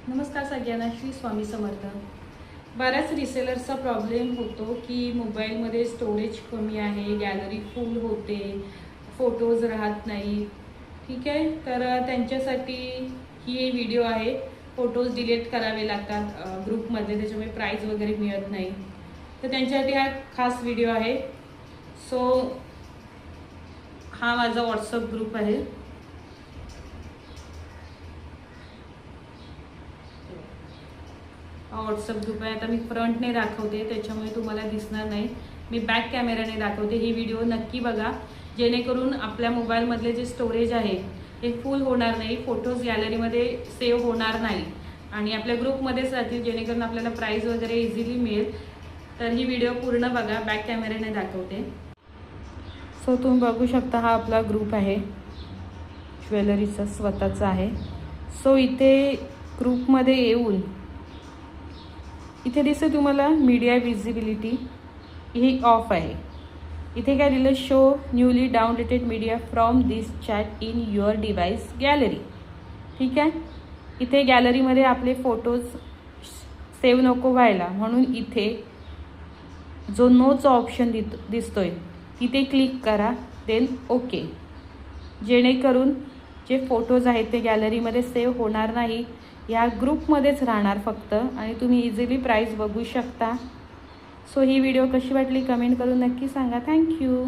नमस्कार सगळ्यांना, श्री स्वामी समर्थ। बऱ्याच रिसेलर्सचा प्रॉब्लेम होतो की मोबाईलमध्ये स्टोरेज कमी आहे, गॅलरी फुल होते, फोटोज राहत नाही। ठीक आहे, तर त्यांच्यासाठी ही व्हिडिओ आहे। फोटोज डिलीट करावे लागतात ग्रुपमध्ये, त्याच्यामुळे प्राइज वगैरे मिळत नाही, तर त्यांच्यासाठी हा खास व्हिडिओ आहे। सो हा माझा व्हॉट्सअप ग्रुप आहे। व्हॉट्सअप ग्रुप आहे। आता मी फ्रंटने दाखवते, त्याच्यामुळे तुम्हाला दिसणार नाही। मी बॅक कॅमेराने दाखवते। ही व्हिडिओ नक्की बघा, जेणेकरून आपल्या मोबाईलमधले जे स्टोरेज आहे ते फुल होणार नाही, फोटोज गॅलरीमध्ये सेव्ह होणार नाही आणि आपल्या ग्रुपमध्येच राहतील, जेणेकरून आपल्याला प्राइस वगैरे इझिली मिळेल। तर ही व्हिडिओ पूर्ण बघा, बॅक कॅमेराने दाखवते। सो तुम्ही बघू शकता, हा आपला ग्रुप आहे, ज्वेलरीचा स्वतःचा आहे। सो इथे ग्रुपमध्ये येऊन इथे दिसते तुम्हाला मीडिया विजिबिलिटी, ही ऑफ आहे। इथे काय दिलं, show newly downloaded media from this chat in your device gallery. ठीक आहे, इथे गॅलरीमध्ये आपले फोटोज सेव्ह नको व्हायला, म्हणून इथे जो नोचा ऑप्शन दिसतोय तिथे क्लिक करा, देन ओके। जेणेकरून जे फोटोज आहेत ते गॅलरीमध्ये सेव्ह होणार नाही, या ग्रुपमध्येच राहणार फक्त, आणि तुम्ही इझिली प्राइस बघू शकता। सो ही व्हिडिओ कशी वाटली कमेंट करून नक्की सांगा। थँक्यू।